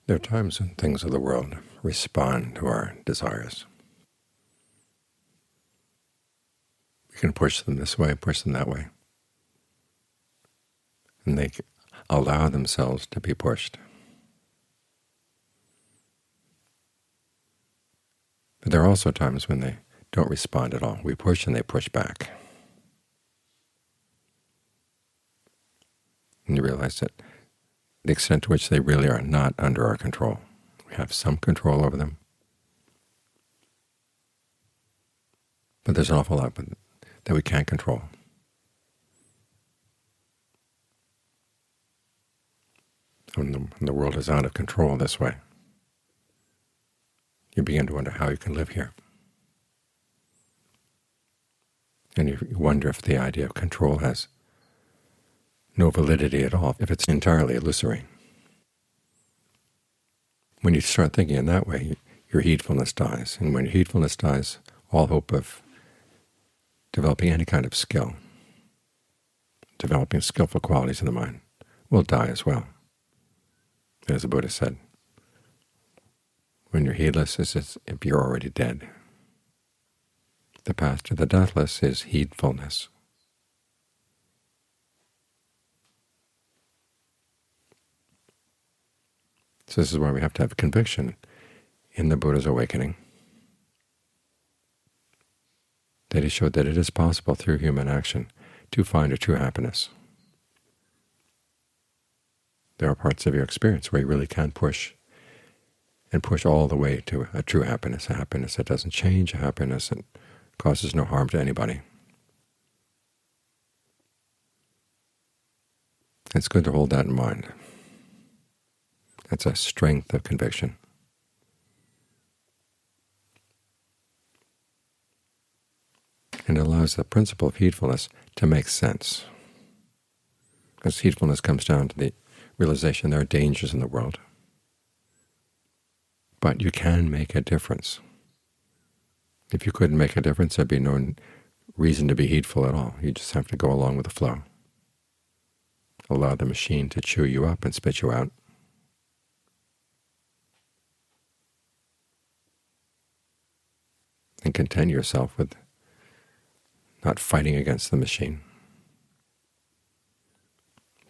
There are times when things of the world respond to our desires. We can push them this way, push them that way, and they allow themselves to be pushed. But there are also times when they don't respond at all. We push and they push back. And you realize that the extent to which they really are not under our control. We have some control over them, but there's an awful lot that we can't control. When the world is out of control this way, you begin to wonder how you can live here. And you wonder if the idea of control has no validity at all, if it's entirely illusory. When you start thinking in that way, your heedfulness dies. And when your heedfulness dies, all hope of developing any kind of skill, developing skillful qualities in the mind, will die as well. As the Buddha said, when you're heedless, it's as if you're already dead. The path to the deathless is heedfulness. So this is why we have to have conviction in the Buddha's awakening, that he showed that it is possible through human action to find a true happiness. There are parts of your experience where you really can push, and push all the way to a true happiness, a happiness that doesn't change, a happiness that causes no harm to anybody. It's good to hold that in mind. That's a strength of conviction. And it allows the principle of heedfulness to make sense. Because heedfulness comes down to the realization there are dangers in the world. But you can make a difference. If you couldn't make a difference, there'd be no reason to be heedful at all. You just have to go along with the flow. Allow the machine to chew you up and spit you out. And content yourself with not fighting against the machine.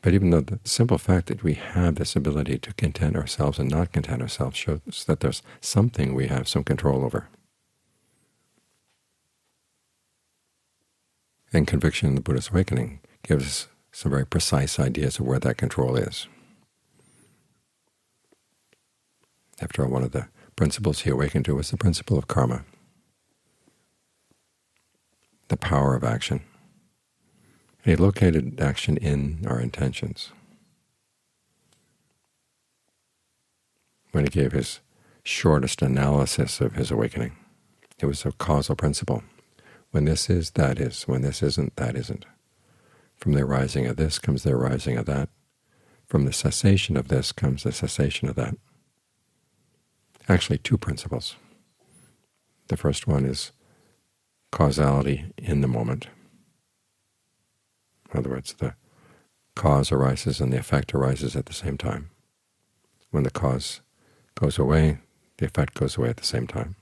But even though the simple fact that we have this ability to content ourselves and not content ourselves shows that there's something we have some control over. And conviction in the Buddhist awakening gives us some very precise ideas of where that control is. After all, one of the principles he awakened to was the principle of karma, the power of action. And he located action in our intentions. When he gave his shortest analysis of his awakening, it was a causal principle. When this is, that is. When this isn't, that isn't. From the arising of this comes the arising of that. From the cessation of this comes the cessation of that. Actually, two principles. The first one is causality in the moment. In other words, the cause arises and the effect arises at the same time. When the cause goes away, the effect goes away at the same time.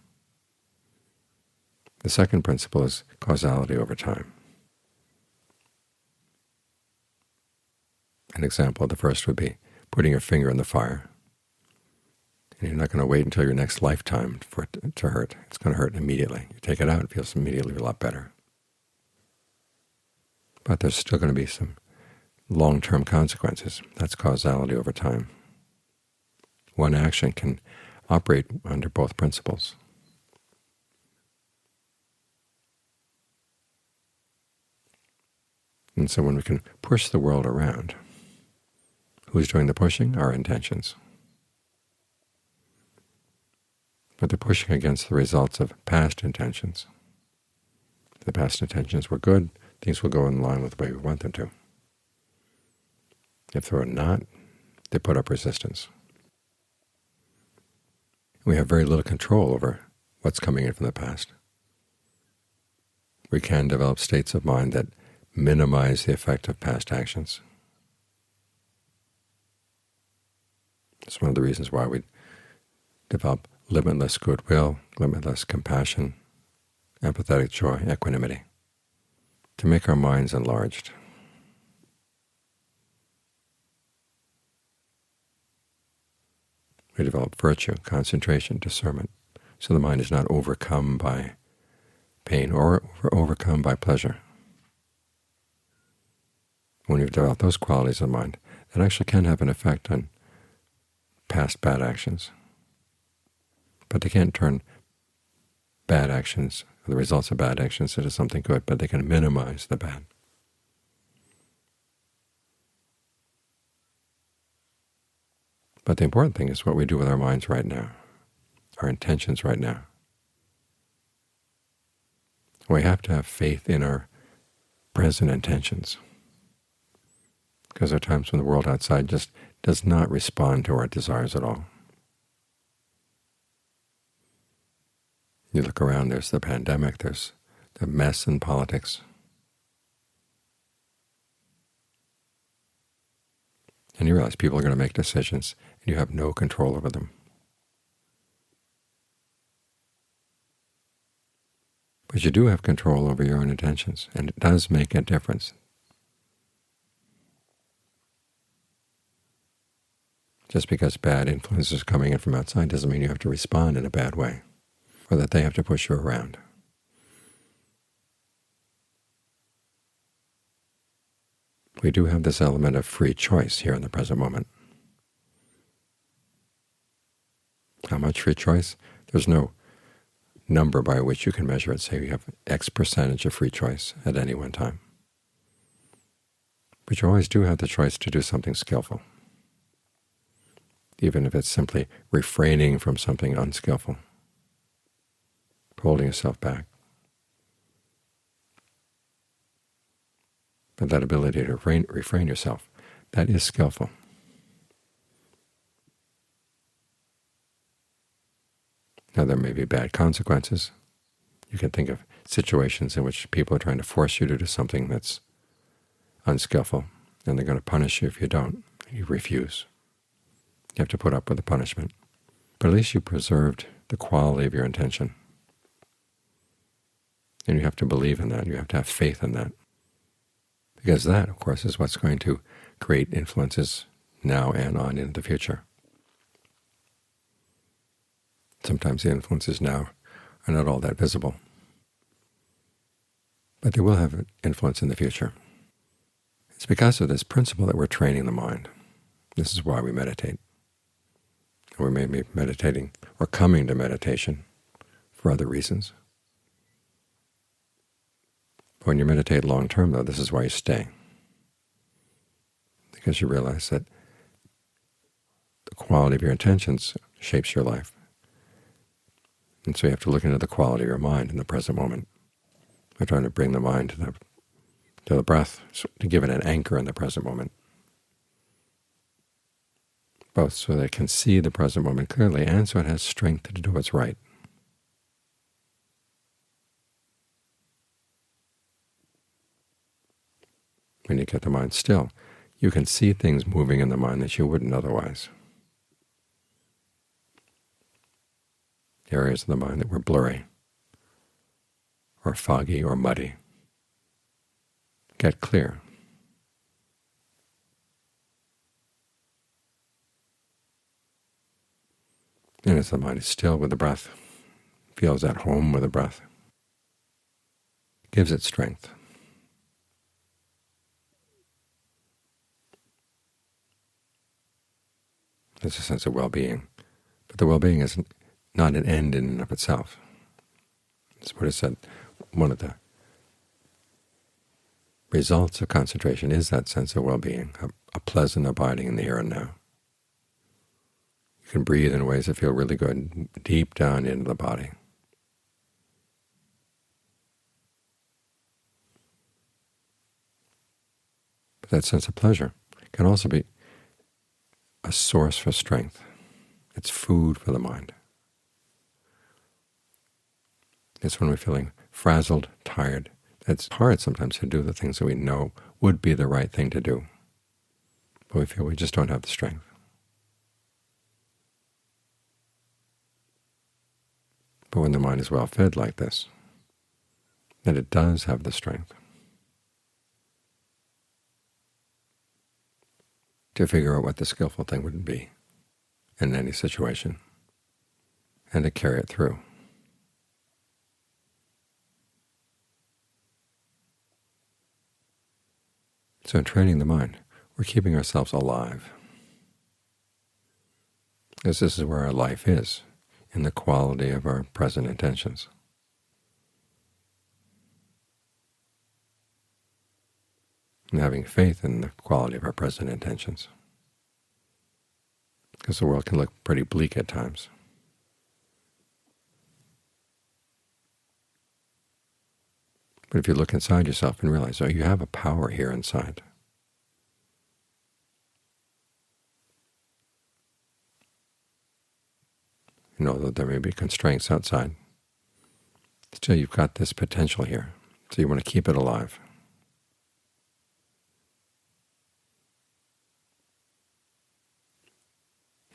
The second principle is causality over time. An example of the first would be putting your finger in the fire. And you're not going to wait until your next lifetime for it to hurt. It's going to hurt immediately. You take it out, it feels immediately a lot better. But there's still going to be some long-term consequences. That's causality over time. One action can operate under both principles. And so when we can push the world around, who's doing the pushing? Our intentions. But they're pushing against the results of past intentions. If the past intentions were good, things will go in line with the way we want them to. If they're not, they put up resistance. We have very little control over what's coming in from the past. We can develop states of mind that minimize the effect of past actions. It's one of the reasons why we develop limitless goodwill, limitless compassion, empathetic joy, equanimity, to make our minds enlarged. We develop virtue, concentration, discernment, so the mind is not overcome by pain or overcome by pleasure. When you've developed those qualities of mind, that actually can have an effect on past bad actions. But they can't turn bad actions, or the results of bad actions, into something good, but they can minimize the bad. But the important thing is what we do with our minds right now, our intentions right now. We have to have faith in our present intentions, because there are times when the world outside just does not respond to our desires at all. You look around, there's the pandemic, there's the mess in politics. And you realize people are going to make decisions, and you have no control over them. But you do have control over your own intentions, and it does make a difference. Just because bad influences are coming in from outside doesn't mean you have to respond in a bad way, or that they have to push you around. We do have this element of free choice here in the present moment. How much free choice? There's no number by which you can measure it. Say you have X percentage of free choice at any one time. But you always do have the choice to do something skillful, even if it's simply refraining from something unskillful, holding yourself back. But that ability to refrain yourself, that is skillful. Now, there may be bad consequences. You can think of situations in which people are trying to force you to do something that's unskillful, and they're going to punish you if you don't. You refuse. You have to put up with the punishment. But at least you preserved the quality of your intention. And you have to believe in that. You have to have faith in that. Because that, of course, is what's going to create influences now and on into the future. Sometimes the influences now are not all that visible, but they will have an influence in the future. It's because of this principle that we're training the mind. This is why we meditate. We may be meditating or coming to meditation for other reasons. When you meditate long-term, though, this is why you stay, because you realize that the quality of your intentions shapes your life. And so you have to look into the quality of your mind in the present moment. We're trying to bring the mind to the breath, to give it an anchor in the present moment, both so that it can see the present moment clearly and so it has strength to do what's right. When you get the mind still, you can see things moving in the mind that you wouldn't otherwise. Areas of the mind that were blurry or foggy or muddy get clear. And as the mind is still with the breath, feels at home with the breath, gives it strength. There's a sense of well-being, but the well-being is not an end in and of itself. As Buddha said, one of the results of concentration is that sense of well-being, a pleasant abiding in the here and now. You can breathe in ways that feel really good, deep down into the body. But that sense of pleasure can also be a source for strength. It's food for the mind. It's when we're feeling frazzled, tired. It's hard sometimes to do the things that we know would be the right thing to do, but we feel we just don't have the strength. But when the mind is well fed like this, then it does have the strength to figure out what the skillful thing would be in any situation and to carry it through. So in training the mind, we're keeping ourselves alive, because this is where our life is, in the quality of our present intentions. And having faith in the quality of our present intentions, because the world can look pretty bleak at times. But if you look inside yourself and realize, oh, you have a power here inside. You know that there may be constraints outside. Still, you've got this potential here, so you want to keep it alive.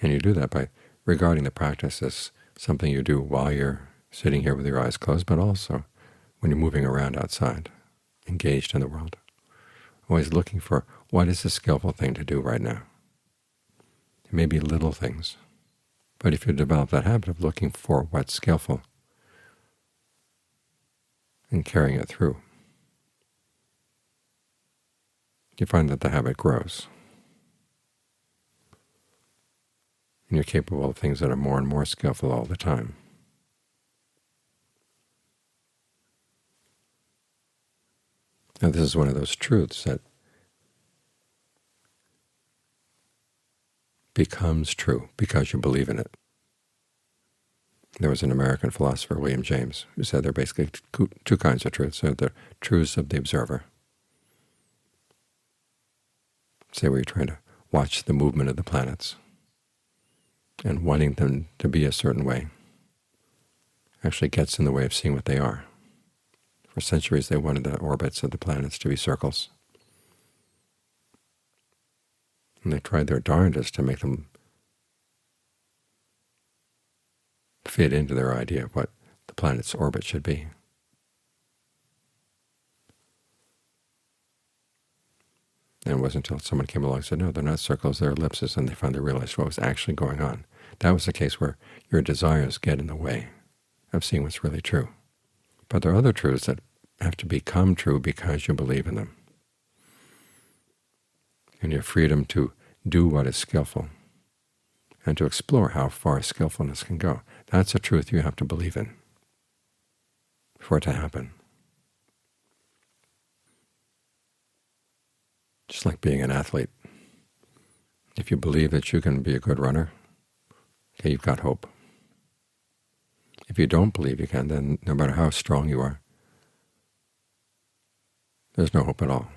And you do that by regarding the practice as something you do while you're sitting here with your eyes closed, but also when you're moving around outside, engaged in the world, always looking for what is the skillful thing to do right now. It may be little things, but if you develop that habit of looking for what's skillful and carrying it through, you find that the habit grows, and you're capable of things that are more and more skillful all the time. Now, this is one of those truths that becomes true because you believe in it. There was an American philosopher, William James, who said there are basically two kinds of truths. There are the truths of the observer, say where you're trying to watch the movement of the planets and wanting them to be a certain way actually gets in the way of seeing what they are. For centuries they wanted the orbits of the planets to be circles, and they tried their darndest to make them fit into their idea of what the planet's orbit should be. And it wasn't until someone came along and said, no, they're not circles, they're ellipses, and they finally realized what was actually going on. That was the case where your desires get in the way of seeing what's really true. But there are other truths that have to become true because you believe in them. And your freedom to do what is skillful and to explore how far skillfulness can go. That's a truth you have to believe in for it to happen. Just like being an athlete. If you believe that you can be a good runner, okay, you've got hope. If you don't believe you can, then no matter how strong you are, there's no hope at all.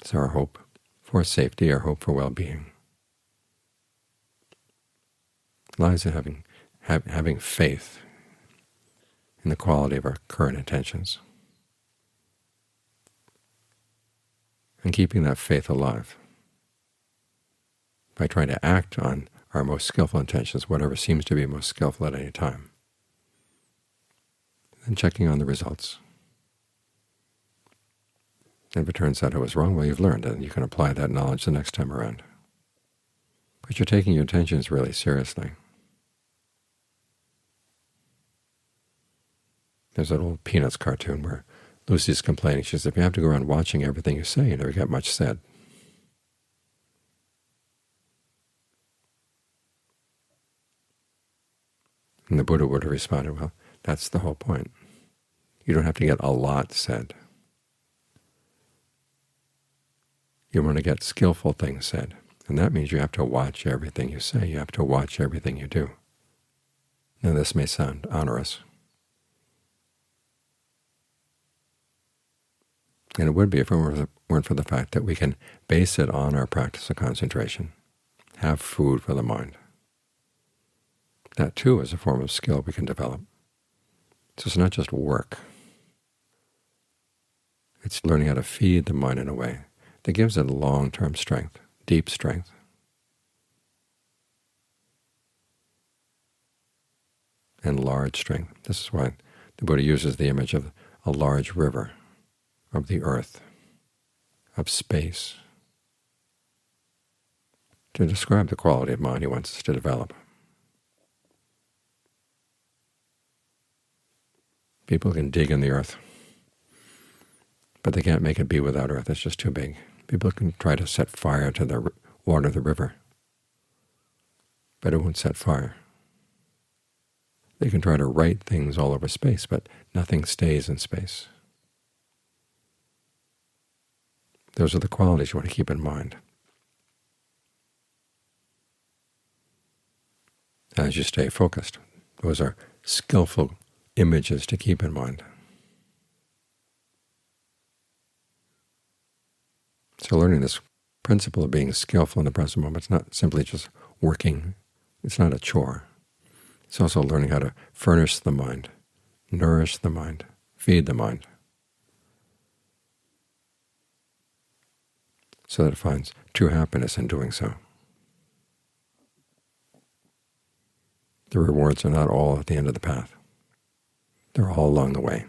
So our hope for safety, our hope for well-being, lies in having faith in the quality of our current intentions and keeping that faith alive by trying to act on our most skillful intentions, whatever seems to be most skillful at any time, and checking on the results. And if it turns out it was wrong, well, you've learned, and you can apply that knowledge the next time around. But you're taking your intentions really seriously. There's that old Peanuts cartoon where Lucy's complaining. She says, if you have to go around watching everything you say, you never get much said. And the Buddha would have responded, well, that's the whole point. You don't have to get a lot said. You want to get skillful things said, and that means you have to watch everything you say. You have to watch everything you do. Now, this may sound onerous, and it would be if it weren't for the fact that we can base it on our practice of concentration, have food for the mind. That, too, is a form of skill we can develop. So it's not just work. It's learning how to feed the mind in a way that gives it a long-term strength, deep strength, and large strength. This is why the Buddha uses the image of a large river, of the earth, of space, to describe the quality of mind he wants us to develop. People can dig in the earth, but they can't make it be without earth. It's just too big. People can try to set fire to the water of the river, but it won't set fire. They can try to write things all over space, but nothing stays in space. Those are the qualities you want to keep in mind as you stay focused. Those are skillful images to keep in mind. So learning this principle of being skillful in the present moment, it's not simply just working. It's not a chore. It's also learning how to furnish the mind, nourish the mind, feed the mind, so that it finds true happiness in doing so. The rewards are not all at the end of the path. They're all along the way.